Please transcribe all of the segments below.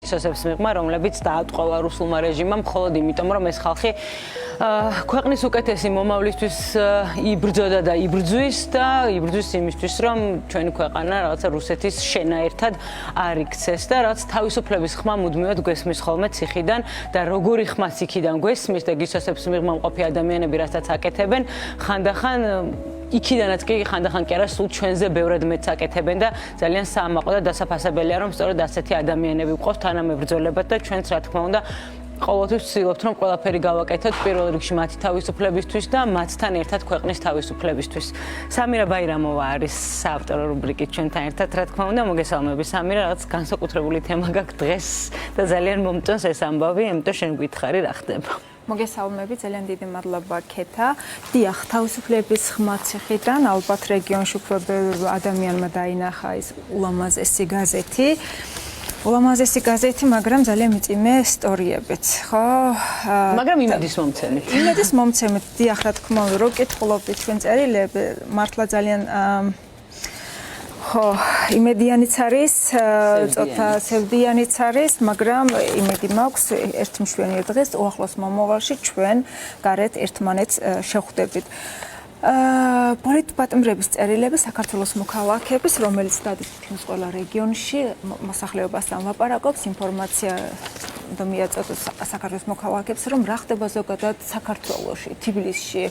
ისოსებს მიღმა, რომლებიც დაატყოლა რუსულმა რეჟიმმა მხოლოდ იმიტომ, რომ ეს ხალხი ქვეყნის უკეთესი მომავლისთვის იბრძოდა და იბრძვის იმისთვის, რომ ჩვენი ქვეყანა რაღაცა რუსეთის შენაერთად არ იქცეს და რაც თავისუფლების ხმა მუდმივად გვესმის ხოლმე ციხიდან და როგორი ხმაც იქიდან გვესმის და გისოსებს მიღმა მყოფი ადამიანები რასაც აკეთებენ, ხანდახან იქიდანაც კი ხანდახან კი არა სულ ჩვენზე ბევრად მეც აკეთებენ და ძალიან საამაყო და დასაფასებელია რომ სწორედ ასეთი ადამიანები ვყავთ თანამებრძოლებად და ჩვენც რა თქმა უნდა ყოველთვის ვცდილობთ რომ ყველაფერი გავაკეთოთ პირველ რიგში მათი თავისუფლებისთვის და მათთან ერთად ქვეყნის თავისუფლებისთვის. სამირა ბაირამოვა არის საავტორო რუბრიკით ჩვენთან ერთად რა თქმა უნდა მოგესალმები სამირა რაღაც განსაკუთრებული თემა გაქვს დღეს და ძალიან მომწონს ეს ამბავი ამიტომ შენ გითხარი რა ხდება. მოგესალმები, ძალიან დიდი მადლობა ქეთა. დიახ, თავისუფლების ხმა ციხიდან ალბათ რეგიონში უფრო ბევრ ადამიანმა დაინახა ეს ულამაზესი გაზეთი. ულამაზესი გაზეთი, მაგრამ ძალიან მიწიმე ისტორიებიც, ხო? მაგრამ იმედის მომცემით. იმედის მომცემით, დიახ, რა თქმა უნდა, რო კითხულობთ ჩვენ წერილები, მართლა ძალიან ხო, იმედიანიც არის, ცოტა სევდიანიც არის, მაგრამ იმედი მაქვს ერთ მშვენიერ დღეს უახლოს მომავალში ჩვენ გარეთ ერთმანეთს შევხვდებით. პოლიტპატიმრების წერილები საქართველოს მოქალაქეების, რომელიც დადის თითქმის ყველა რეგიონში მოსახლეობასთან ლაპარაკობს, ინფორმაცია და მიაწოდოს საქართველოს მოქალაქეებს, რომ რა ხდება ზოგადად საქართველოში, თბილისში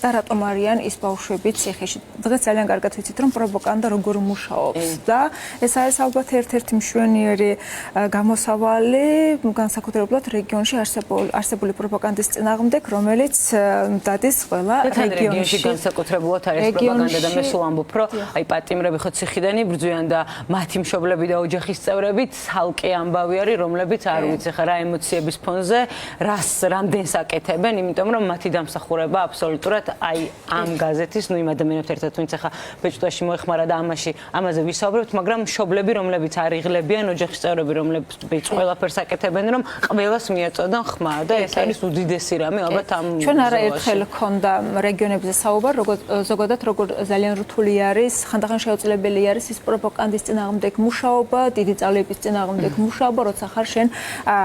და რატომ არიან ის ბავშვები ციხეში. დღეს ძალიან კარგად ვიცით, რომ პროპაგანდა როგორ მუშაობს და ეს არის ალბათ ერთ-ერთი მშვენიერი გამოსავალი განსაკუთრებულად რეგიონში არსებული პროპაგანდის წინააღმდეგ, რომელიც დადის ყველა რეგიონში. განსაკუთრებულად არის პროპაგანდა და მე სულ ამბობ, რომ აი პატიმრები ხო ციხიდან იბრძვიან და მათი მშობლები და ოჯახის წევრები ცალკე ამბავი არის, რომლებიც არ ვიცი ხა რა ემოციების ფონზე რამდენს აკეთებენ, იმიტომ რომ მათი დამსახურება აბსოლუტურად აი ამ გაზეთის, ნუ იმ ადამიანებთან ერთად ვინც ახლა ბეჭდაში მოეხმარა და ამაზე ვისაუბრებთ, მაგრამ მშობლები, რომლებიც არ იღლებიან, ოჯახის წევრები, რომლებიც ყველაფერს აკეთებენ, რომ ყველას მიაწოდონ ხმა და ეს არის უდიდესი რამე ალბათ ამ ჩვენ არაერთხელ ქონდა რეგიონებზე საუბარ, ზოგადად როგორ ძალიან რთული არის, ხანდახან შეუძლებელი არის ის პროპაგანდის წინააღმდეგ მუშაობა, დიდი ძალების წინააღმდეგ მუშაობა, როცა ხარ შენ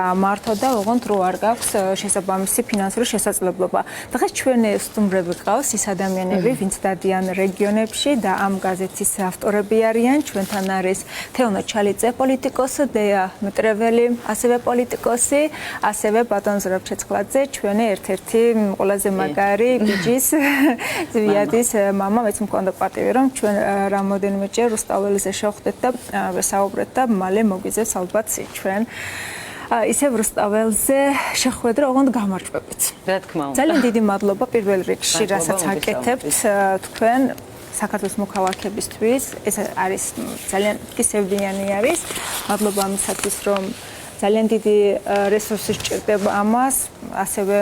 მართო და ოღონდ რო არ გაქვს შესაბამისი ფინანსური შესაძლებლობა. დღეს ჩვენ სტუმრები გყავს ის ადამიანები, ვინც დადიან რეგიონებში და ამ გაზეთის ავტორები არიან. ჩვენთან არის თეონო ჩალიძე, პოლიტიკოსი, დეა მეტრეველი, ასევე პოლიტიკოსი, ასევე ბატონ ზურაბ ჩეცხლაძე, ჩვენი ერთ-ერთი ყველაზე მაგარი ბიჭის ზვიადის მამა, მეც მქონდა პატივი, რომ ჩვენ რამოდენიმეჯერ რუსტაველზე შევხვდეთ და ვესაუბრეთ და მალე მოგვიძებს ალბათ ჩვენ ისევ რუსტაველზე შეხვედრა, ოღონდ გამარჯვებით. რა თქმა უნდა. ძალიან დიდი მადლობა პირველ რიგში, რასაც აკეთებთ თქვენ საქართველოს მოქალაქეებისთვის. ეს არის ძალიან სევდიანი არის. მადლობა ამისათვის, რომ ძალიან დიდი რესურსი სჭირდება ამას, ასევე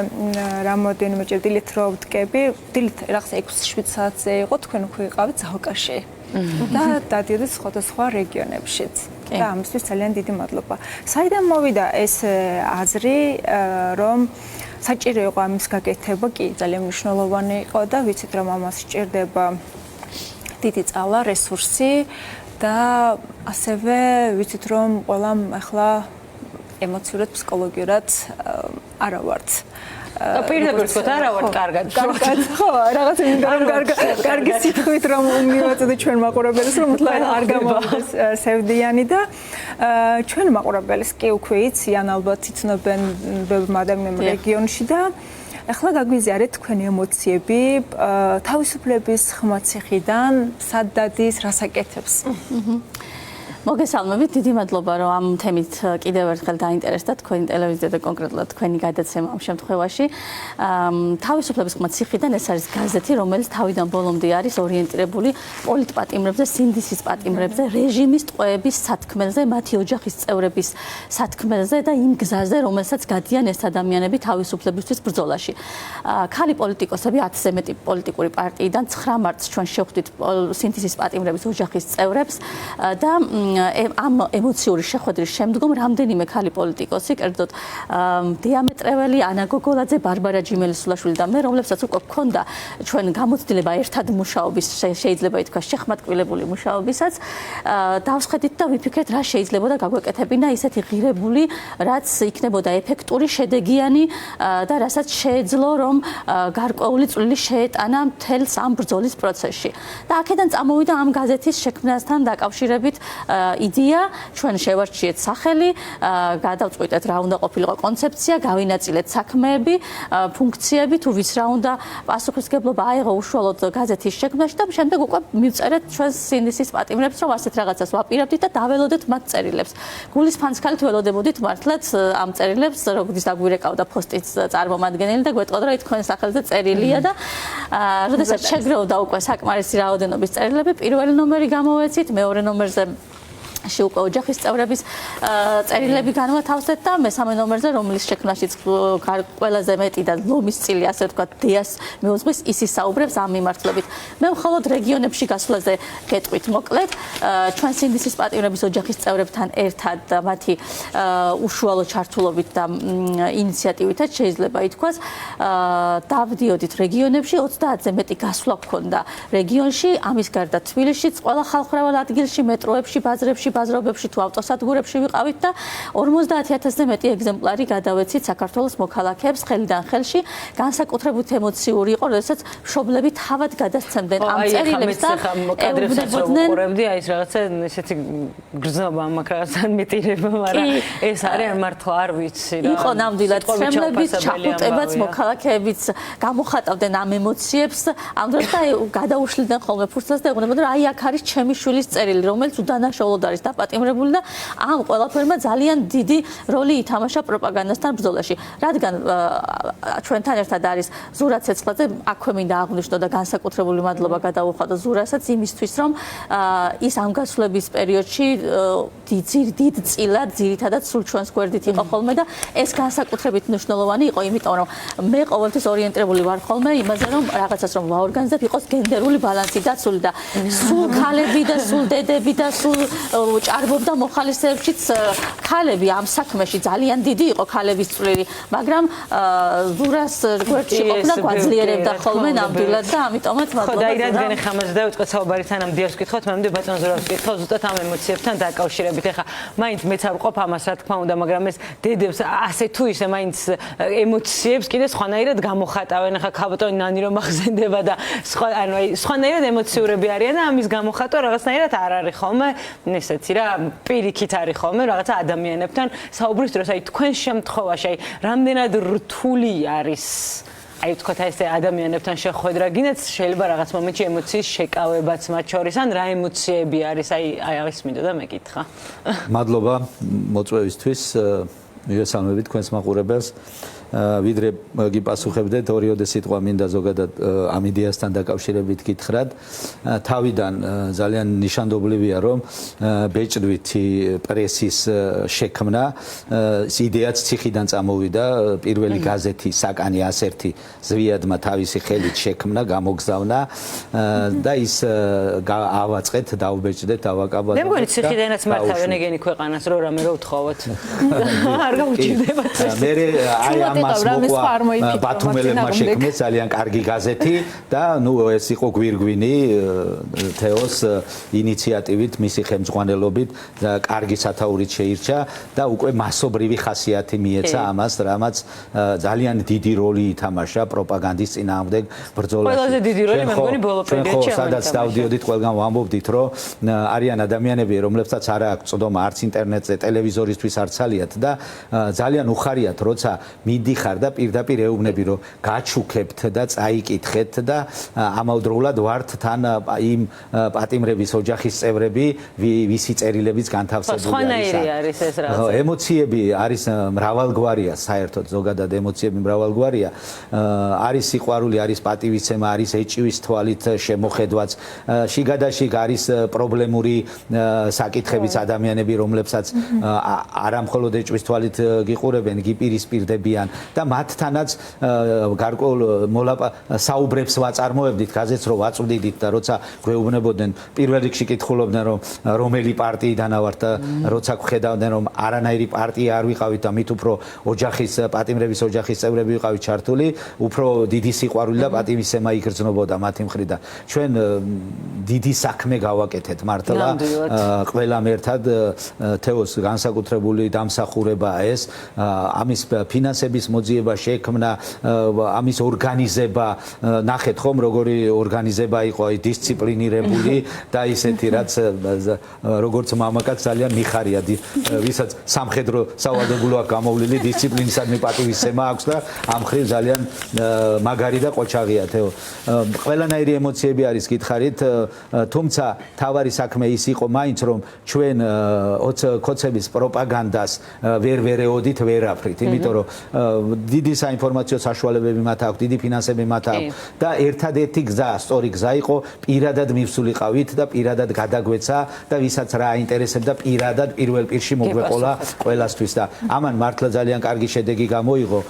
რამოდენიმეჯერ დილით რო ვდგები, დილით რაღაც 6-7 საათზე იყო, თქვენ უკვე იყავით ზალკაში. და დადიოდეთ სხვადასხვა რეგიონებშიც. და ამისთვის ძალიან დიდი მადლობა. საიდან მოვიდა ეს აზრი, რომ საჭირო იყო ამის გაკეთება, კი, ძალიან მნიშვნელოვანი იყო და ვიცით, რომ ამას სჭირდება დიდი წალა, რესურსი და ასევე ვიცით, რომ ყველამ ახლა ემოციურად, ფსიქოლოგიურად არა ვართ. და პირდაპირ თქვა არა ვარ კარგად. კარგად, ხო, რაღაც იმიტომ კარგი სიტყვით რომ მივაწოდე ჩვენ მაყურებელს, რომ მართლა არ გამოვიდეს სევდიანი და ჩვენ მაყურებელს კი უკვე იციან, ალბათ იცნობენ ბევრ ადამიანს რეგიონში და ახლა გაგვიზიარეთ თქვენი ემოციები თავისუფლების ხმა ციხიდან, სად დადის, რას აკეთებს? მოგესალმებით, დიდი მადლობა, რომ ამ თემით კიდევ ერთხელ დაინტერესდა თქვენი ტელევიზია და კონკრეტულად თქვენი გადაცემა ამ შემთხვევაში. თავისუფლების ხმა ციხიდან ეს არის გაზეთი, რომელიც თავიდან ბოლომდე არის ორიენტირებული პოლიტპატიმრებზე, სინდისის პატიმრებზე, რეჟიმის ტყვეების სათქმელზე, მათი ოჯახის წევრების სათქმელზე და იმ გზაზე, რომელსაც გადიან ეს ადამიანები თავისუფლებისთვის ბრძოლაში. ქალი პოლიტიკოსები 10-ზე მეტი პოლიტიკური პარტიიდან 9 მარტს ჩვენ შევხვდით სინდისის პატიმრების ოჯახის წევრებს და ამ ემოციური შეხვედრის შემდგომ რამდენიმე ხალი პოლიტიკოსი, კერძოდ დიამეტრეველი, ანა გოგოლაძე, ბარბარა ჯიმელისულაშვილი და მე, რომლებსაც უკვე ჰქონდა ჩვენ გამოცდილება ერთად მუშაობის, შეიძლება ითქვას შეხმატკვილებული მუშაობისაც, დავსხედით და ვიფიქრეთ, რა შეიძლებოდა გაგვეკეთებინა ისეთი ღირებული, რაც იქნებოდა ეფექტური, შედეგიანი და რასაც შეეძლო, რომ გარკვეული წვლილი შეეტანა მთელს ამ ბრძოლის პროცესში. და აქედან წამოვიდა ამ გაზეთის შექმნასთან დაკავშირებით იდეა, ჩვენ შევარჩიეთ სახელი, გადავწყვიტეთ რა უნდა ყოფილიყო კონცეფცია, გავინაწილეთ საქმეები, ფუნქციები, თუ ვის რა უნდა პასუხისგებლობა აიღო უშუალოდ გაზეთის შექმნაში და შემდეგ უკვე მივწერეთ ჩვენს სინდისის პატიმრებს, რომ ასეთ რაღაცას ვაპირებდით და დაველოდეთ მათ წერილებს. გულის ფანცქალით ველოდებოდით მართლაც ამ წერილებს, როგორც დაგვირეკავდა ფოსტის წარმომადგენელი და გვეტყოდა, რომ თქვენ სახელზე წერილია და როდესაც შეგროვდა უკვე საკმარისი რაოდენობის წერილები, პირველი ნომერი გამოვეცით, მეორე ნომერზე უკვე ოჯახის წევრების წერილები განვათავსეთ და მესამე ნომერზე, რომლის შექმნაშიც ყველაზე მეტი და ლომის წილი, ასე ვთქვათ, დიას მეუძღვის, ის ისაუბრებს ამ მიმართულებით. მე მხოლოდ რეგიონებში გასვლაზე გეტყვით მოკლედ, ჩვენ სინდისის პატიმრების ოჯახის წევრებთან ერთად და მათი უშუალო ჩართულობით და ინიციატივითაც შეიძლება ითქვას, დავდიოდით რეგიონებში, 30-ზე მეტი გასვლა გქონდა რეგიონში, ამის გარდა თბილისშიც, ყველა ხალხმრავალ ადგილში, მეტროებში, ბაზრებში, ბაზრობებში თუ ავტოსადგურებში ვიყავით და 50,000-ზე მეტი ეგზემპლარი გადავეცით საქართველოს მოქალაქეებს ხელიდან ხელში. განსაკუთრებით ემოციური იყო, როდესაც მშობლები თავად გადასცემდნენ ამ წერილებს და ეუბნებოდნენ. აი ეს რაღაცა ესეთი გრძნობა მაქვს რაღაცა მეტირება, მაგრამ ეს არის მართლა არ ვიცი რა. იყო ნამდვილად ცემლებით, ჩახუტებაც, მოქალაქეებიც გამოხატავდნენ ამ ემოციებს, ამ დროს და გადაუშლიდნენ ხოლმე ფურცლს და ეუბნებოდნენ, აი აქ არის ჩემი შვილის წერილი, რომელიც უდანაშაულოდ არის დაპატიმრებული და ამ ყველაფერმა ძალიან დიდი როლი ითამაშა პროპაგანდასთან ბრძოლაში. რადგან ჩვენთან ერთად არის ზურა ცეცხლაძე, აქვე მინდა აღვნიშნო და განსაკუთრებული მადლობა გადავუხადო ზურასაც იმისთვის, რომ ის ამ გასვლების პერიოდში დიდ წილად, ძირითადად სულ ჩვენს გვერდით იყო ხოლმე და ეს განსაკუთრებით მნიშვნელოვანი იყო, იმიტომ რომ მე ყოველთვის ორიენტირებული ვარ ხოლმე იმაზე, რომ რაღაცას რომ ვაორგანიზებ, იყოს გენდერული ბალანსი დაცული და სულ ქალები და სულ დედები და სულ ჭარბობდა მოხალისეებშიც ქალები ამ საქმეში ძალიან დიდი იყო ქალების წვლილი, მაგრამ ზურას გვერდში ყოფნა გვაძლიერებდა ხოლმე ნამდვილად და ამიტომაც მადლობა. და რადგან ეხლა ამაზე დავიწყოთ საუბარი, სანამ დიას ვკითხოთ, მანამდე ბატონ ზურავს ვკითხოთ ზუსტად ამ ემოციებთან დაკავშირებით. ეხლა მაინც მეც არ ვყოფ ამას, რა თქმა უნდა, მაგრამ ეს დედებს ასე თუ ისე მაინც ემოციებს კიდე სხვანაირად გამოხატავენ. ეხლა ქალბატონი ნანი რომ ახსენდება და სხვა, ანუ აი სხვანაირად ემოციურები არიან და ამის გამოხატვა რაღაცნაირად არ არის ხოლმე ესეთი რა პირიქით არის ხოლმე რაღაცა ადამიანებთან საუბრის დროს, აი თქვენ შემთხვევაში, აი რამდენად რთული არის აი თქვათ ეს ადამიანებთან შეხვედრა, გინდათ შეიძლება რაღაც მომენტში ემოციის შეკავებაც მათ შორის, ან რა ემოციები არის, აი აღის მინდოდა მეკითხა. მადლობა მოწვევისთვის, მივესალმებით თქვენს მაყურებელს. ვიდრე გიპასუხებდეთ, ორიოდე სიტყვა მინდა ზოგადად ამ იდეასთან დაკავშირებით გითხრათ. თავიდან ძალიან ნიშანდობლივია, რომ ბეჭდვითი პრესის შექმნა, იდეაც ციხიდან წამოვიდა, პირველი გაზეთი საკანი 101 ზვიადმა თავისი ხელით შექმნა, გამოგზავნა და ის ავაწყეთ, დავბეჭდეთ, ავაკაბად. მე მგონი ციხიდანაც მართავენ ეგენი ქვეყანას, რომ რამე რო უთხოვოთ. არ გაუჭირდებათ. მე აი ამას მოყვა ბათუმელებმა შექმნეს ძალიან კარგი გაზეთი და ნუ ეს იყო გვირგვინი თეოს ინიციატივით, მისი ხელმძღვანელობით და კარგი სათაურით შეირჩა და უკვე მასობრივი ხასიათი მიეცა ამას, რამაც ძალიან დიდი როლი ითამაშა პროპაგანდის წინააღმდეგ ბრძოლაში. ყველაზე დიდი როლი მე მგონი ბოლო პერიოდში ამას. სადაც დავდიოდით, ყველგან ვამბობდით, რომ არიან ადამიანები, რომლებსაც არ აქვს წოდომა არც ინტერნეტზე, ტელევიზორისთვის არ ცალიათ და ძალიან უხარიათ, როცა მიდიხარ და პირდაპირ ეუბნები, რომ გაჩუქებთ და წაიკითხეთ და ამავდროულად ვართ თან იმ პატიმრების ოჯახის წევრები, ვისი წერილებიც განთავსებული არის ეს რაღაცა. ემოციები არის მრავალგვარია, საერთოდ ზოგადად ემოციები მრავალგვარია. არის სიყვარული, არის პატივისცემა, არის ეჭვის თვალით შემოხედვაც. შიგადაშიგ არის პრობლემური საკითხებიც ადამიანები, რომლებსაც არა მხოლოდ ეჭვის თვალით გიყურებენ, გიპირისპირდებიან და მათთანაც გარკვეულ საუბრებს ვაწარმოებდით, გაზეთს რო ვაწვდიდით და როცა გვეუბნებოდნენ, პირველ რიგში კითხულობდნენ, რომ რომელი პარტიიდან ვართ და როცა გხედავდნენ, რომ არანაირი პარტია არ ვიყავით და მით უფრო ოჯახის პატიმრების ოჯახის წევრები ვიყავით ჩართული, უფრო დიდი სიყვარული და პატივისცემა იგრძნობოდა მათი მხრიდან. ჩვენ დიდი საქმე გავაკეთეთ მართლა, ყველამ ერთად თეოს განსაკუთრებული დამსახურებაა ეს, ამის ფინანსების მოძიება შექმნა, ამის ორგანიზება, ნახეთ ხომ როგორი ორგანიზება იყო, აი დისციპლინირებული და ისეთი რაც როგორც მამაკაც ძალიან მიხარია, ვისაც სამხედრო სავალდებულო აქვს გამოვლილი დისციპლინისადმი პატივისცემა აქვს და ამ მხრივ ძალიან მაგარი და ყოჩაღია თეო. ყველანაირი ემოციები არის გითხარით, თუმცა თავარი საქმე ის იყო მაინც რომ ჩვენ კოცების პროპაგანდას ვერ ვერეოდით ვერაფრით, იმიტომ რომ დიდი საინფორმაციო საშუალებები მათ აქვს, დიდი ფინანსები მათ აქვს და ერთადერთი გზა, სწორი გზა იყო პირადად მივსულიყავით და პირადად გადაგვეცა და ვისაც რა აინტერესებდა პირადად პირველ პირში მოგვეყოლა ყველასთვის და ამან მართლა ძალიან კარგი შედეგი გამოიღო.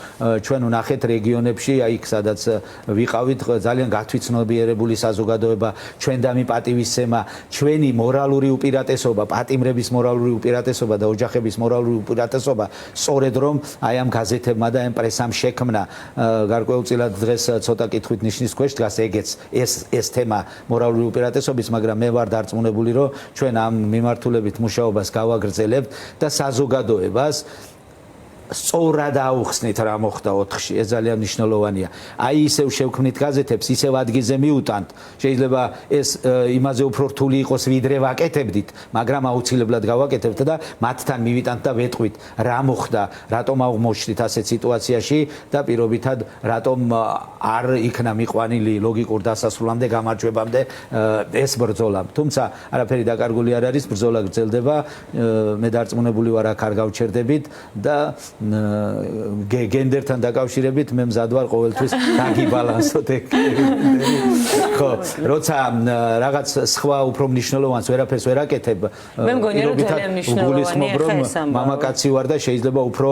ჩვენ ვნახეთ რეგიონებში, აი იქ სადაც ვიყავით, ძალიან გათვითცნობიერებული საზოგადოება, ჩვენდამი პატივისცემა, ჩვენი მორალური უპირატესობა, პატიმრების მორალური უპირატესობა და ოჯახების მორალური უპირატესობა, სწორედ რომ აი ამ გაზეთებმა და ამ პრესამ შექმნა, გარკვეულწილად დღეს ცოტა კითხვით ნიშნის ქვეშ დგას ეგეც ეს თემა მორალური უპირატესობის, მაგრამ მე ვარ დარწმუნებული, რომ ჩვენ ამ მიმართულებით მუშაობას გავაგრძელებთ და საზოგადოებას სწორად აუხსნით რა მოხდა 4-ში, ეს ძალიან მნიშვნელოვანია. აი ისევ შევქმნით გაზეთებს, ისევ ადგილზე მიუტანთ. შეიძლება ეს იმაზე უფრო რთული იყოს, ვიდრე ვაკეთებდით, მაგრამ აუცილებლად გავაკეთებთ და მათთან მივიტანთ და ვეტყვით, რა მოხდა, რატომ აღმოჩნდით ასეთ სიტუაციაში და პირობითად რატომ არ იქნა მიყვანილი ლოგიკურ დასასრულამდე, გამარჯვებამდე ეს ბრძოლა. თუმცა არაფერი დაკარგული არ არის, ბრძოლა გრძელდება. მე დარწმუნებული ვარ, აქ არ გავჩერდებით და გენდერთან დაკავშირებით მე მზად ვარ ყოველთვის დაგიბალანსოთ ეგ. ხო, როცა რაღაც სხვა უფრო მნიშვნელოვანს ვერაფერს ვერ აკეთებ, მე მგონია რომ ძალიან მნიშვნელოვანია ხა ეს ამბავი. მამაკაცი ვარ და შეიძლება უფრო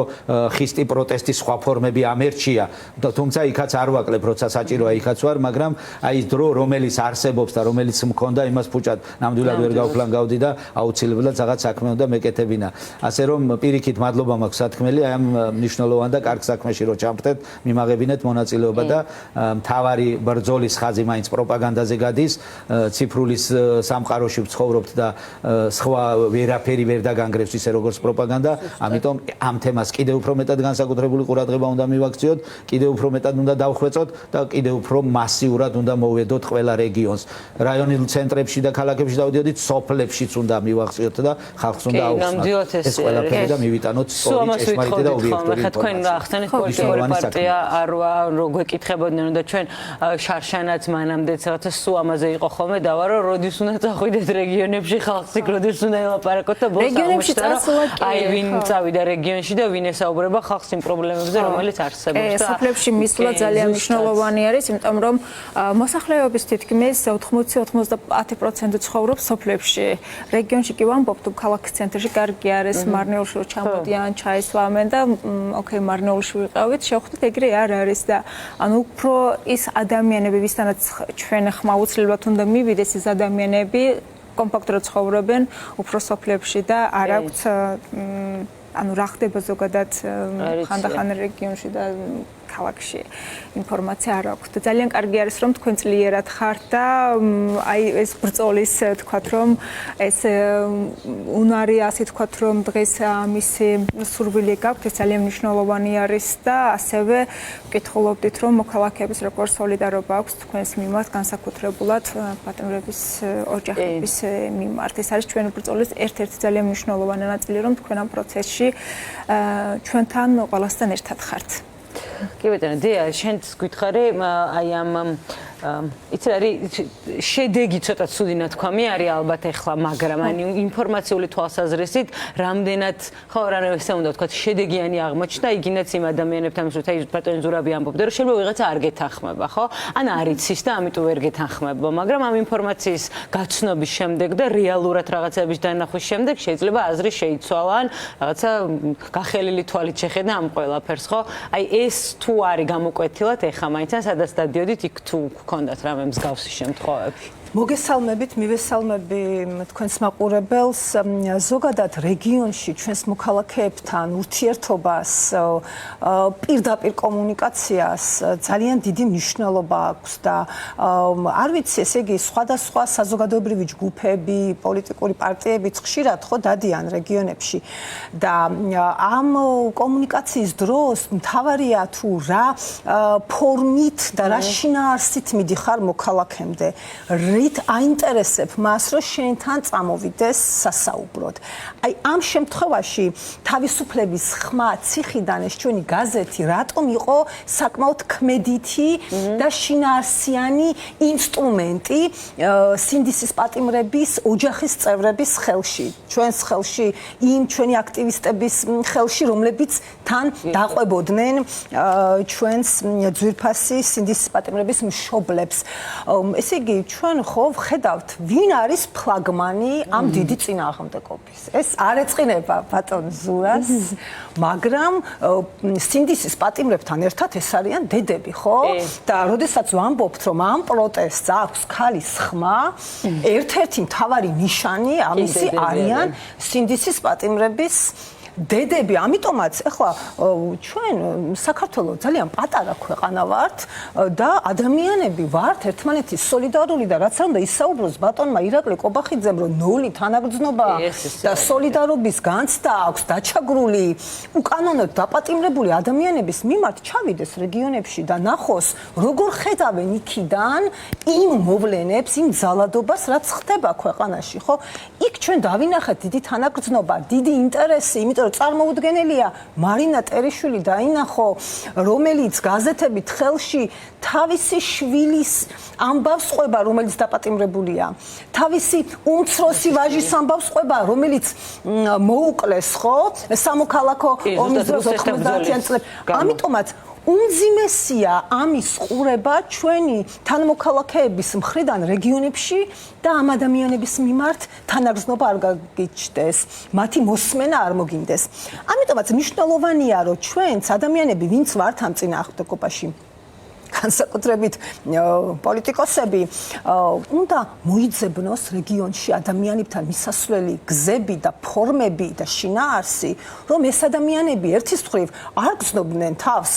ხისტი პროტესტის სხვა ფორმები ამერჩია, თუმცა იქაც არ ვაკლებ, როცა საჭიროა იქაც ვარ, მაგრამ აი ეს დრო რომელიც არსებობს და რომელიც მქონდა, იმას ფუჭად ნამდვილად ვერ გავფლანგავდი და აუცილებლად რაღაც საქმე უნდა მეკეთებინა. ასე რომ პირიქით მადლობა მაქვს სათქმელი ამ მნიშვნელოვან და კარგ საქმეში რო ჩამხდეთ, მიმაღებინეთ მონაწილეობა და მთავარი ბრძოლის ხაზი მაინც პროპაგანდაზე გადის, ციფრულის სამყაროში ვცხოვრობთ და სხვა ვერაფერი ვერ დაგანგრევს ისე როგორც პროპაგანდა, ამიტომ ამ თემას კიდევ უფრო მეტად განსაკუთრებული ყურადღება უნდა მივაქციოთ, კიდევ უფრო მეტად უნდა დავხვეწოთ და კიდევ უფრო მასიურად უნდა მოვედოთ ყველა რეგიონს. რაიონულ ცენტრებში და ქალაქებში დავდიოდით, სოფლებშიც უნდა მივახციოთ და ხალხს უნდა აუხსნათ. ეს ყველაფერი და მივიტანოთ სწორი ჭეშმარიტი და ობიექტური ხა თქვენ ახსენეთ პოლიტიკური პარტია არ გვეკითხებოდნენ და ჩვენ შარშანაც მანამდეც რაღაცა სულ ამაზე იყო ხოლმე დავა რომ როდის უნდა წახვიდეთ რეგიონებში ხალხს იქ როდის უნდა ელაპარაკოთ და რეგიონებში წასულა კი აი ვინ წავიდა რეგიონში და ვინ ესაუბრება ხალხს იმ პრობლემებზე რომელიც არსებობს და სოფლებში მისვლა ძალიან მნიშვნელოვანი არის იმიტომ რომ მოსახლეობის თითქმის 80-90% ცხოვრობს სოფლებში რეგიონში კი ვამბობთ ქალაქის ცენტრში კარგი არის მარნეულში რო ჩამოდიან ჩაისვამენ და ოკეი მარნეულში ვიყავით შევხვდით ეგრე არ არის და ანუ უფრო ის ადამიანები ვისთანაც ჩვენ ხმა უცლებლად უნდა მივიდეს ეს ადამიანები კომპაქტურად ცხოვრობენ უფრო სოფლებში და არ აქვთ ანუ რა ხდება ზოგადად ხანდახან რეგიონში და ქალაქში ინფორმაცია არ აქვს და ძალიან კარგი არის რომ თქვენ ძლიერად ხართ და აი ეს ბრძოლის თქვათ რომ ეს უნარი ასე თქვათ რომ დღეს ამისი სურვილი გაქვთ ეს ძალიან მნიშვნელოვანი არის და ასევე ვკითხულობდით რომ მოქალაქეების როგორ სოლიდარობა აქვს თქვენს მიმართ განსაკუთრებულად პატიმრების ოჯახების მიმართ ეს არის ჩვენი ბრძოლის ერთ-ერთი ძალიან მნიშვნელოვანი ნაწილი რომ თქვენ ამ პროცესში ჩვენთან ყველასთან ერთად ხართ კი ბატონო, დია, შენც გითხარი აი ამ იცი არის შედეგი ცოტა ცუდი ნათქვამი არის ალბათ ეხლა, მაგრამ ani ინფორმაციული თვალსაზრისით რამდენად ხო რა ესე უნდა ვთქვა შედეგიანი აღმოჩნდა იგინაც იმ ადამიანებთან ვთქვათ აი ბატონი ზურაბი ამბობდა რომ შეიძლება ვიღაცა არ გეთანხმება ხო ან არ იცის და ამიტომ ვერ გეთანხმება მაგრამ ამ ინფორმაციის გაცნობის შემდეგ და რეალურად რაღაცების დანახვის შემდეგ შეიძლება აზრი შეიცვალა ან რაღაცა გახელილი თვალით შეხედა ამ ყველაფერს ხო აი ეს თუ არის გამოკვეთილად ეხა მაინც სადაც დადიოდით იქ თუ გქონდათ რამე მსგავსი შემთხვევები მოგესალმებით, მივესალმები თქვენს მაყურებელს. ზოგადად რეგიონში ჩვენს მოქალაქეებთან ურთიერთობას, პირდაპირ კომუნიკაციას ძალიან დიდი მნიშვნელობა აქვს და არ ვიცი, ესე იგი, სხვადასხვა საზოგადოებრივი ჯგუფები, პოლიტიკური პარტიებიც ხშირად ხო დადიან რეგიონებში და ამ კომუნიკაციის დროს მთავარია თუ რა ფორმით და რა შინაარსით მიდიხარ მოქალაქემდე. აინტერესებ მას, რომ შენთან წამოვიდეს სასაუბროდ. აი ამ შემთხვევაში თავისუფლების ხმა ციხიდან ეს ჩვენი გაზეთი რატომ იყო საკმაოდ ქმედითი და შინაარსიანი ინსტრუმენტი სინდისის პატიმრების ოჯახის წევრების ხელში, ჩვენს ხელში, იმ ჩვენი აქტივისტების ხელში, რომლებიც თან დაყვებოდნენ ჩვენს ძვირფასი სინდისის პატიმრების მშობლებს. ესე იგი, ჩვენ ხო ვხედავთ, ვინ არის ფლაგმანი ამ დიდი წინააღმდეგობის. ეს არ ეწყინება ბატონ ზურას, მაგრამ სინდისის პატიმრებთან ერთად ეს არიან დედები, ხო? და როდესაც ვამბობთ, რომ ამ პროტესტს აქვს ქალის ხმა, ერთ-ერთი მთავარი ნიშანი ამისი არიან სინდისის პატიმრების დედები, ამიტომაც ეხლა ჩვენ საქართველოს ძალიან პატარა ქვეყანა ვართ და ადამიანები ვართ ერთმანეთის სოლიდარული და რაც არ უნდა ისაუბროს ბატონმა ირაკლი კობახიძემ რომ ნული თანაგრძნობა და სოლიდარობის განცდა აქვს დაჩაგრული უკანონოდ დაპატიმრებული ადამიანების მიმართ ჩავიდეს რეგიონებში და ნახოს როგორ ხედავენ იქიდან იმ მოვლენებს, იმ ძალადობას რაც ხდება ქვეყანაში, ხო? იქ ჩვენ დავინახეთ დიდი თანაგრძნობა, დიდი ინტერესი, იმიტომ წარმოუდგენელია მარინა ტერიშვილი დაინახო, რომელიც გაზეთებით ხელში თავისი შვილის ამბავს ყვება, რომელიც დაპატიმრებულია. თავისი უმცროსი ვაჟის ამბავს ყვება, რომელიც მოუკლეს, ხო? სამოქალაქო ომის დროს 90-იან წლებში. ამიტომაც უმძიმესია ამის ყურება ჩვენი თანმოქალაქეების მხრიდან რეგიონებში და ამ ადამიანების მიმართ თანაგრძნობა არ გაგიჩნდეს, მათი მოსმენა არ მოგინდეს. ამიტომაც მნიშვნელოვანია, რომ ჩვენც ადამიანები, ვინც ვართ ამ წინააღმდეგობაში, განსაკუთრებით პოლიტიკოსები, უნდა მოიძებნოს რეგიონში ადამიანებთან მისასვლელი გზები და ფორმები და შინაარსი, რომ ეს ადამიანები ერთის მხრივ არ გრძნობდნენ თავს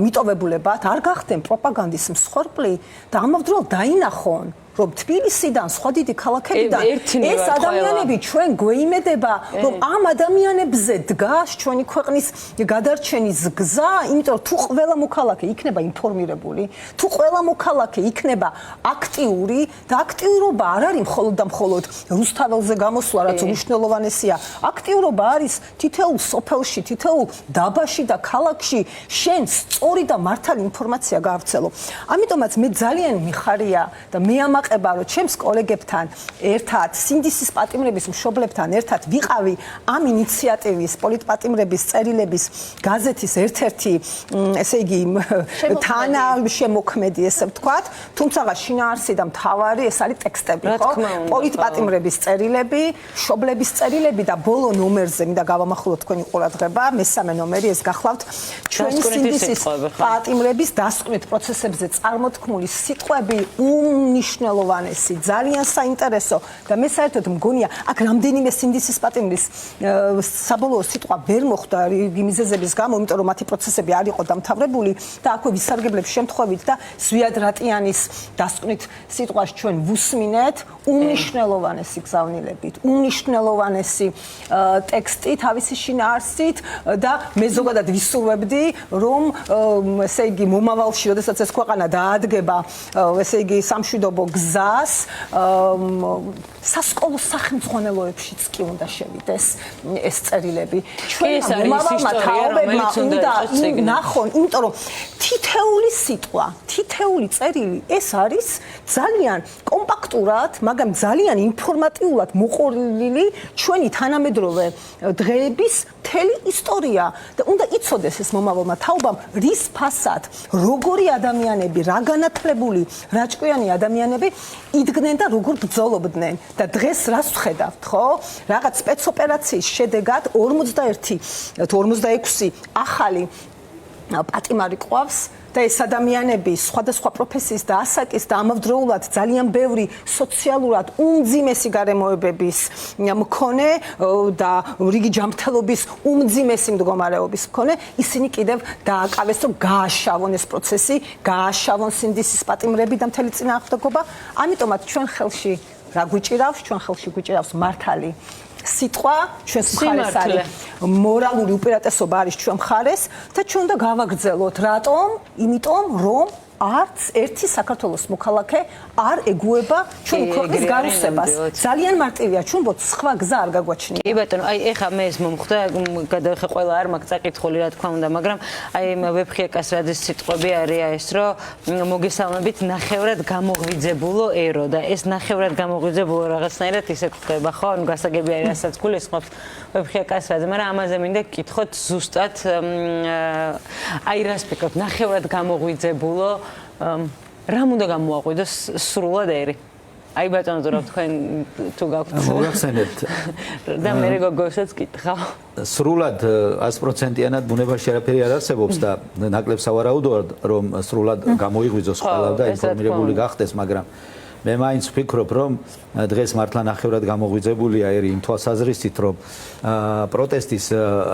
მიტოვებულებად, არ გახდნენ პროპაგანდის მსხვერპლი და ამავდროულად დაინახონ, რომ თბილისიდან, სხვა დიდი ქალაქებიდან ეს ადამიანები ჩვენ გვეიმედება, რომ ამ ადამიანებზე დგას ჩვენი ქვეყნის გადარჩენის გზა, იმიტომ თუ ყველა მოქალაქე იქნება ინფორმირებული, თუ ყველა მოქალაქე იქნება აქტიური და აქტიურობა არ არის მხოლოდ და მხოლოდ რუსთაველზე გამოსვლა, რაც უმნიშვნელოვანესია. აქტიურობა არის თითოეულ სოფელში, თითოეულ დაბაში და ქალაქში შენ სწორი და მართალი ინფორმაცია გაავრცელო. ამიტომაც მე ძალიან მიხარია და მე რომ ჩემს კოლეგებთან ერთად, სინდისის პატიმრების მშობლებთან ერთად ვიყავი ამ ინიციატივის, პოლიტპატიმრების წერილების გაზეთის ერთ-ერთი, ესე იგი, თანაშემოქმედი, ესე ვთქვათ, თუმცა შინაარსი და მთავარი ეს არის ტექსტები, ხო? პოლიტპატიმრების წერილები, მშობლების წერილები და ბოლო ნომერზე მინდა გავამახვილოთ თქვენი ყურადღება, მესამე ნომერი ეს გახლავთ ჩვენი სინდისის პატიმრების დასკვნით პროცესებზე წარმოთქმული სიტყვები უმნიშვნელოვანესი, ძალიან საინტერესო და მე საერთოდ მგონია, აქ რამდენიმე სინდისის პატიმრის საბოლოო სიტყვა ვერ მოხვდა რიგი მიზეზების გამო, იმიტომ რომ მათი პროცესები არ იყო დამთავრებული და აქვე ვისარგებლებ შემთხვევით და ზვიად რატიანის დასკვნით სიტყვას ჩვენ ვუსმინეთ, უმნიშვნელოვანესი გზავნილებით, უმნიშვნელოვანესი ტექსტი თავისი შინაარსით და მე ზოგადად ვისურვებდი, რომ ესე იგი მომავალში, როდესაც ეს ქვეყანა დაადგება, ესე იგი სამშვიდობო გზას სასკოლო სახელმძღვანელოებშიც კი უნდა შევიდეს ეს წერილები. ჩვენ მომავალმა თაობებმა უნდა ნახონ, იმიტომ რომ თითეული სიტყვა, თითეული წერილი ეს არის ძალიან კომპაქტურად, მაგრამ ძალიან ინფორმატიულად მოყოლილი ჩვენი თანამედროვე დღეების მთელი ისტორია და უნდა იცოდეს ეს მომავალმა თაობამ რის ფასად როგორი ადამიანები, რა განათლებული, რა ჭკვიანი ადამიანები იდგნენ და როგორ ბრძოლობდნენ და დღეს რას ვხედავთ, ხო? რაღაც სპეცოპერაციის შედეგად 41 თუ 46 ახალი პატიმარი ყავს და ეს ადამიანები სხვადასხვა პროფესიის და ასაკის და ამავდროულად ძალიან ბევრი სოციალურად უმძიმესი გარემოებების მქონე და რიგი ჯანმრთელობის უმძიმესი მდგომარეობის მქონე, ისინი კიდევ დააკავეს, რომ გააშავონ ეს პროცესი, გააშავონ სინდისის პატიმრები და მთელი წინააღმდეგობა. ამიტომაც ჩვენ ხელში რა გვიჭირავს? ჩვენ ხელში გვიჭირავს მართალი სიტყვა, ჩვენს მხარეს არის მორალური უპირატესობა არის ჩვენ მხარეს და ჩვენ უნდა გავაგრძელოთ. რატომ? იმიტომ რომ არც ერთი საქართველოს მოქალაქე არ ეგუება ჩვენ ქვეყნის გარუსებას. ძალიან მარტივია, ჩვენ ვოთ სხვა გზა არ გაგვაჩნია. კი ბატონო, აი ეხა მე ეს მომხვდა, გადავიხე ყველა არ მაქვს წაკითხული რა თქმა უნდა, მაგრამ აი ვეფხიეკას რადის სიტყვები არის ეს, რომ მოგესალმებით ნახევრად გამოღვიძებულო ერო და ეს ნახევრად გამოღვიძებულო რაღაცნაირად ისე ხდება, ხო? ანუ გასაგები არის, რასაც გულისხმობს ვეფხიეკას რაძე, მაგრამ ამაზე მინდა გკითხოთ ზუსტად აი რას ფიქრობთ, ნახევრად გამოღვიძებულო რამ უნდა გამოაღვიდოს სრულად ერი? აი ბატონო ზურაბ თქვენ თუ გაქვთ მოგახსენებთ და მე გოგოსაც კითხავ სრულად 100%-იანად ბუნებაში არაფერი არ არსებობს და ნაკლებს ავარაუდოა რომ სრულად გამოიღვიძოს ყველა და ინფორმირებული გახდეს, მაგრამ მე მაინც ვფიქრობ, რომ დღეს მართლა ნახევრად გამოღვიძებულია ერი იმ თვალსაზრისით, რომ პროტესტის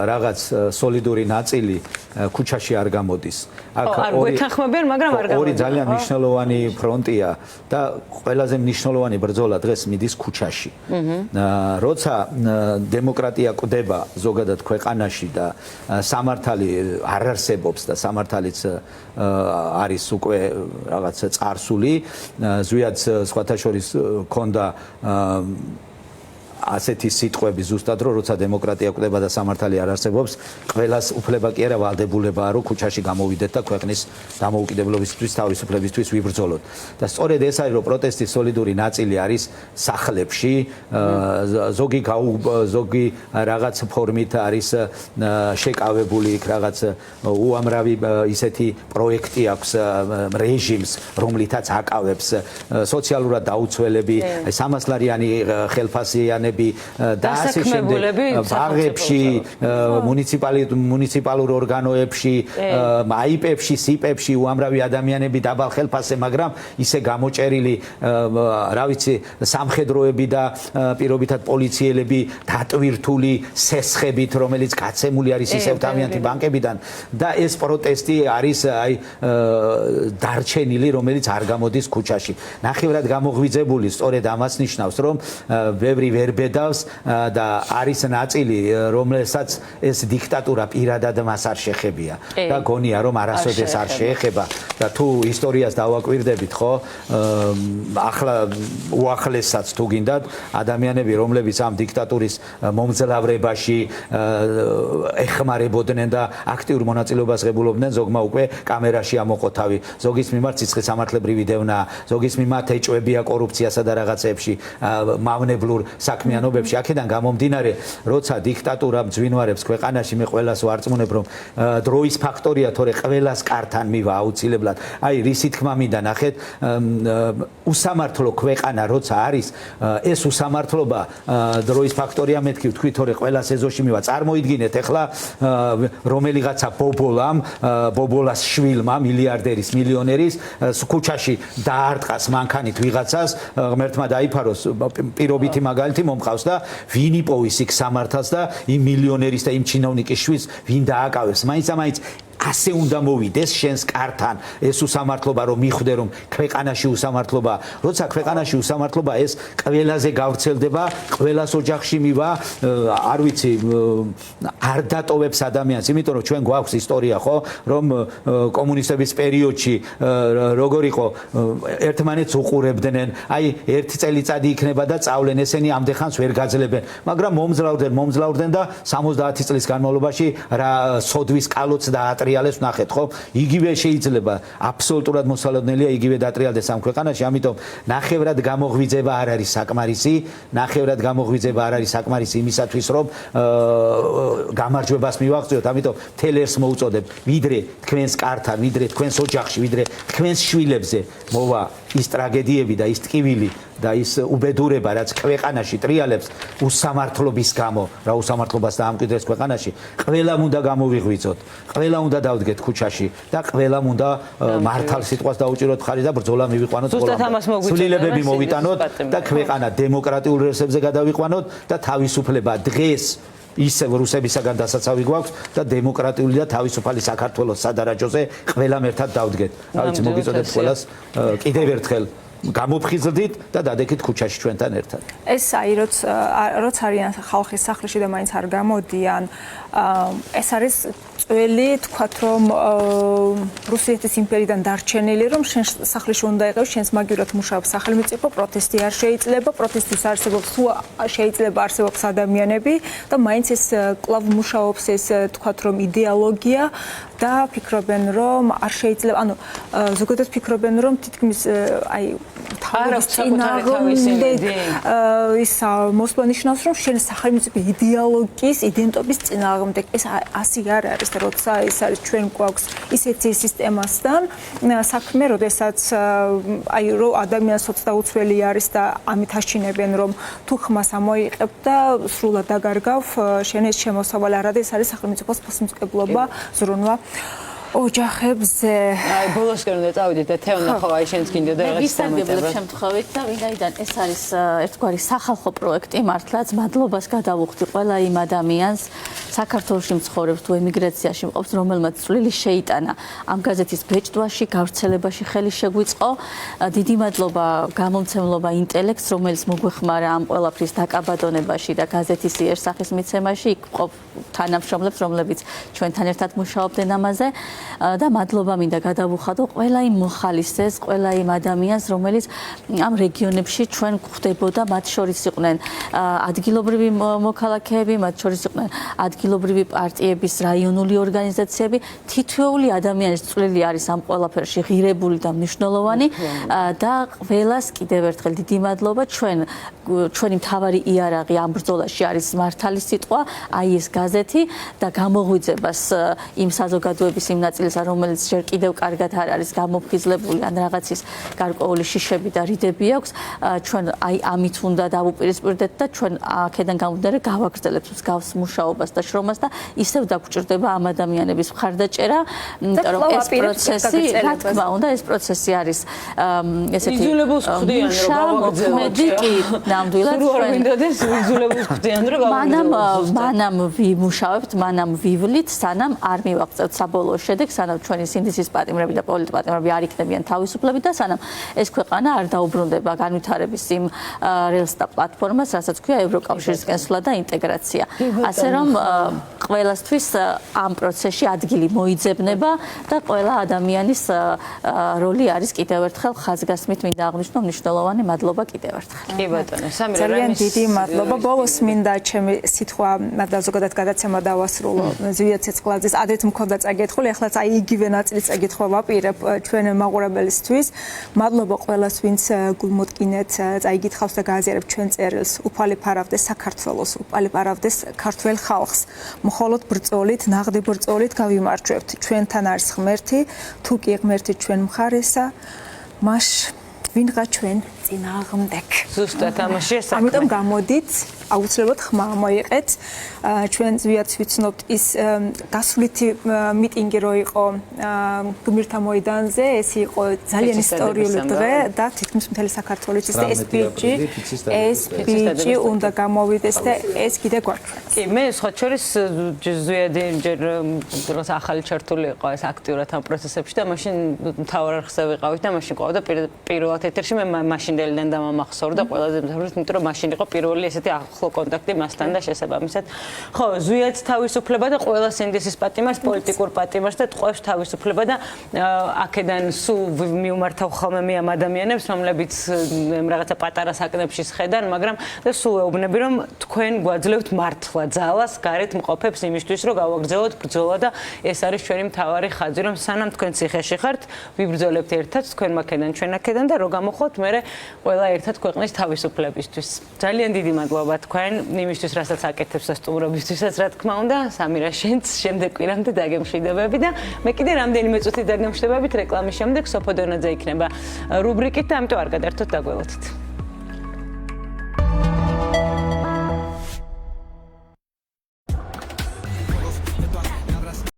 რაღაც სოლიდური ნაწილი ქუჩაში არ გამოდის. არ გვეთანხმებიან, მაგრამ არ გამოდის. ორი ძალიან მნიშვნელოვანი ფრონტია და ყველაზე მნიშვნელოვანი ბრძოლა დღეს მიდის ქუჩაში. როცა დემოკრატია კვდება ზოგადად ქვეყანაში და სამართალი არ არსებობს და სამართალიც არის უკვე რაღაც წარსული, ზვიად სხვათა შორის ქონდა ასეთი სიტყვები ზუსტად რომ როცა დემოკრატია კვდება და სამართალი არ არსებობს, ყველას უფლება კი არა ვალდებულებაა რომ ქუჩაში გამოვიდეთ და ქვეყნის დამოუკიდებლობისთვის, თავისუფლებისთვის ვიბრძოლოთ. და სწორედ ეს არის რომ პროტესტის სოლიდური ნაწილი არის სახლებში, ზოგი რაღაც ფორმით არის შეკავებული, რაღაც უამრავი ისეთი პროექტი აქვს რეჟიმს, რომლითაც აკავებს სოციალურად დაუცველები, 300 ლარიანი ხელფასიანები და ასე შემდეგ ბაღებში, მუნიციპალურ ორგანოებში, აიპებში, სიპებში უამრავი ადამიანები დაბალ ხელფასზე, მაგრამ ისე გამოჭერილი, რა ვიცი, სამხედროები და პირობითად პოლიციელები დატვირთული სესხებით, რომელიც გაცემული არის ისევ თავიანთი ბანკებიდან და ეს პროტესტი არის აი დარჩენილი, რომელიც არ გამოდის ქუჩაში. ნახევრად გამოღვიძებული სწორედ ამას ნიშნავს, რომ ბევრი ვერ ბედავს და არის ნაწილი, რომელსაც ეს დიქტატურა პირადად მას არ შეხებია და გონია რომ არასოდეს არ შეეხება და თუ ისტორიას დავაკვირდებით, ხო, ახლა უახლესაც თუ გინდათ ადამიანები, რომლებიც ამ დიქტატურის მომძლავრებაში ეხმარებოდნენ და აქტიურ მონაწილეობას ღებულობდნენ, ზოგმა უკვე კამერაში ამოყო თავი, ზოგის მიმართ სიცხეს სამართლებრივი დევნა, ზოგის მიმართ ეჭვებია კორუფციასა და რაღაცებში, მავნებლურ საქმიანობებში. აქედან გამომდინარე, როცა დიქტატურა მძვინვარებს ქვეყანაში, მე ყველას ვარწმუნებ, რომ დროის ფაქტორია, თორე ყველას კართან მივა აუცილებლად. აი, რისი თქმა მინდა ნახეთ, უსამართლო ქვეყანა როცა არის, ეს უსამართლობა დროის ფაქტორია, მეთქი ვთქვი, თორე ყველას ეზოში მივა. წარმოიდგინეთ ახლა რომელიღაცა ბობოლას შვილმა, მილიარდერის, მილიონერის ქუჩაში დაარტყას მანქანით ვიღაცას, ღმერთმა დაიფაროს, პირობითი მაგალითი მომყავს და ვინ იპოვის იქ სამართალს და იმ მილიონერის და იმ ჩინოვნიკის შვილს ვინ დააკავებს. მაინც ასე უნდა მოვიდეს შენს კართან ეს უსამართლობა რომ მიხვდე რომ ქვეყანაში უსამართლობა როცა ქვეყანაში უსამართლობა ეს ყველაზე გავრცელდება ყველას ოჯახში მივა არ ვიცი არ დატოვებს ადამიანს იმიტომ რომ ჩვენ გვაქვს ისტორია ხო რომ კომუნისტების პერიოდში როგორ იყო ერთმანეთს უყურებდნენ აი ერთი წელიწადი იქნება და წავლენ ესენი ამდენ ხანს ვერ გაძლებენ მაგრამ მომძლავრდნენ და 70 წლის განმავლობაში რა სოდვის კალოც დაატრიალეს ნახეთ ხო იგივე შეიძლება აბსოლუტურად მოსალოდნელია იგივე დაატრიალდეს ამ ქვეყანაში ამიტომ ნახევრად გამოღვიძება არ არის საკმარისი ნახევრად გამოღვიძება არ არის საკმარისი იმისათვის რომ გამარჯვებას მივაღწიოთ ამიტომ თელერს მოუწოდებ ვიდრე თქვენს კართან ვიდრე თქვენს ოჯახში ვიდრე თქვენს შვილებზე მოვა ის ტრაგედიები და ის ტკივილი და ის უბედურება რაც ქვეყანაში ტრიალებს უსამართლობის გამო რა უსამართლობას დაამკვიდრეს ქვეყანაში ყველამ უნდა გამოვიღვიძოთ ყველა უნდა დავდგეთ ქუჩაში და ყველამ უნდა მართალ სიტყვას დაუჭიროთ ხარი და ბრძოლა მივიყვანოთ სულილებები მოვიტანოთ და ქვეყანა დემოკრატიულ რესებზე გადავიყვანოთ და თავისუფლება დღეს ისევ რუსებისაგან დასაცავი გვაქვს და დემოკრატიული და თავისუფალი საქართველოს სადარაჯოზე ყველამ ერთად დავდგეთ რა ვიცი მოგიწოდეთ ყველას კიდევ ერთხელ გამოფხიზლდით და დადექით ქუჩაში ჩვენთან ერთად. ეს აი როც არიან ხალხის სახლში და მაინც არ გამოდიან, ეს არის წველი თქვათ რომ რუსეთის იმპერიიდან დარჩენილი რომ შენ სახლში უნდა იყავ შენს მაგივრად მუშაობს სახელმწიფო პროტესტი არ შეიძლება პროტესტის არსებობს თუ შეიძლება არსებობს ადამიანები და მაინც ეს კლავ მუშაობს ეს თქვათ რომ იდეოლოგია და ფიქრობენ რომ არ შეიძლება ანუ ზოგადად ფიქრობენ რომ თითქმის აი ის მოსვლა ნიშნავს რომ შენ სახელმწიფო იდეოლოგიის იდენტობის წინააღმდეგ ეს ასე არ არის როცა ეს არის ჩვენ გვაქვს ისეთი სისტემასთან საქმე როდესაც აი რომ ადამიანს 20 წელი არის და ამით აშინებენ რომ თუ ხმას ამოიღებ და სრულად დაგარგავ შენ ეს შემოსავალი არ არის ეს არის სახელმწიფოს ფასმწკებლობა ზრუნვა ოჯახებზე აი ბოლოსკენ უნდა წავიდეთ და თეონა ხო აი შენს გინდა და რაღაც სამოწმებლებს შემთხვევით და ვინაიდან ეს არის ერთგვარი სახალხო პროექტი მართლაც მადლობას გადავუხდი ყველა იმ ადამიანს საქართველოში მცხოვრებს თუ ემიგრაციაში მყოფს რომელმაც წვლილი შეიტანა ამ გაზეთის ბეჭდვაში გავრცელებაში ხელი შეგვიწყო დიდი მადლობა გამომცემლობა ინტელექტს რომელიც მოგვეხმარა ამ ყველაფრის დაკაბადონებაში და გაზეთის იერსახის მიცემაში იქ მყოფ თანამშრომლებს რომლებიც ჩვენთან ერთად მუშაობდნენ ამაზე და მადლობა მინდა გადავუხადო ყველა იმ მოხალისეს, ყველა იმ ადამიანს, რომელიც ამ რეგიონებში ჩვენ გვხვდებოდა, მათ შორის იყვნენ ადგილობრივი მოქალაქეები, მათ შორის იყვნენ ადგილობრივი პარტიების რაიონული ორგანიზაციები, თითოეული ადამიანის წვლილი არის ამ ყველაფერში ღირებული და მნიშვნელოვანი და ყველას კიდევ ერთხელ დიდი მადლობა ჩვენი მთავარი იარაღი ამ ბრძოლაში არის მართალი სიტყვა, აი ეს გაზეთი და გამოღვიძებას იმ საზოგადოების იმ ნაწილისა, რომელიც ჯერ კიდევ კარგად არ არის გამოფხიზლებული ან რაღაცის გარკვეული შიშები და რიდები აქვს, ჩვენ აი ამით უნდა დავუპირისპირდეთ და ჩვენ აქედან გამომდინარე გავაგრძელებთ მსგავს მუშაობას და შრომას და ისევ დაგვჭირდება ამ ადამიანების მხარდაჭერა, იმიტომ რომ ეს პროცესი, რა თქმა უნდა, ეს პროცესი არის ესეთი იძულებულს ხდიან რომ გავაგრძელოთ. ნამდვილად მანამ ვიმუშავებთ, მანამ ვივლით, სანამ არ მივაღწევთ საბოლოო შედეგს, სანამ ჩვენი სინდისის პატიმრები და პოლიტპატიმრები არ იქნებიან თავისუფლები და სანამ ეს ქვეყანა არ დაუბრუნდება განვითარების იმ რელს და პლატფორმას, რასაც ქვია ევროკავშირისკენ სვლა და ინტეგრაცია. ასე რომ ყველასთვის ამ პროცესში ადგილი მოიძებნება და ყველა ადამიანის როლი არის კიდევ ერთხელ ხაზგასმით მინდა აღნიშნო მნიშვნელოვანი მადლობა კიდევ ერთხელ. კი ბატონო, სამირა ძალიან დიდი მადლობა. ბოლოს მინდა ჩემი სიტყვა და ზოგადად გადაცემა დავასრულო ზვია ცეცხლაძის ადრეთ მქონდა წაგეთხვილი, ახლაც აი იგივე ნაწილი წაგეთხვა ვაპირებ ჩვენ მაყურებელისთვის. მადლობა ყველას, ვინც გულმოდგინეთ წაიგითხავს და გააზიარებს ჩვენ წერილს. უფალი ფარავდეს საქართველოს, უფალი ფარავდეს ქართველ ხალხს. მხოლოდ ბრძოლით, ნაღდი ბრძოლით გავიმარჯვებთ. ჩვენთან არის ღმერთი, თუ კი ღმერთი ჩვენ მხარესა, მაშ ვინღა ჩვენ წინააღმდეგ. ზუსტად ამაში ეს ამიტომ გამოდით აუცილებლად ხმა მოიყეთ. ჩვენ ზვიად ვიცნობთ ის გასვლითი მიტინგი რო იყო გმირთა მოედანზე, ეს იყო ძალიან ისტორიული დღე და თითქმის მთელი საქართველოს ის ბიჭი უნდა გამოვიდეს და ეს კიდე გვაქვს. კი, მე სხვა შორის ზვიადი ჯერ დროს ახალი ჩართული იყო ეს აქტიურად ამ პროცესებში და მაშინ მთავარ არხზე ვიყავით და მაშინ ყავდა პირველად ეთერში მე მაშინდელიდან დამამახსოვრდა ყველაზე მსაჯულს, იმიტომ რომ მაშინ იყო პირველი ესეთი ახლო კონტაქტი მასთან და შესაბამისად. ხო, ზვიადს თავისუფლება და ყველა სინდისის პატიმარს, პოლიტიკურ პატიმარს და ტყვევს თავისუფლება და აქედან სულ მიუმართავ ხოლმე მე ამ ადამიანებს, რომლებიც რაღაცა პატარა საკნებში სხედან, მაგრამ და სულ ეუბნები რომ თქვენ გვაძლევთ მართლა ძალას გარეთ მყოფებს იმისთვის რომ გავაგრძელოთ ბრძოლა და ეს არის ჩვენი მთავარი ხაზი რომ სანამ თქვენ ციხეში ხართ ვიბრძოლებთ ერთად თქვენ მაქედან ჩვენ აქედან და რომ გამოხოთ მე ყველა ერთად ქვეყნის თავისუფლებისთვის ძალიან დიდი მადლობა თქვენ იმისთვის რასაც აკეთებს და სტუმრობისთვისაც რა თქმა უნდა სამირა შენც შემდეგ კვირამდე დაგემშვიდობები და მე კიდე რამდენიმე წუთი დაგემშვიდობებით რეკლამის შემდეგ სოფო დონაძე იქნება რუბრიკით და ამიტომ არ გადაერთოთ დაგველოდით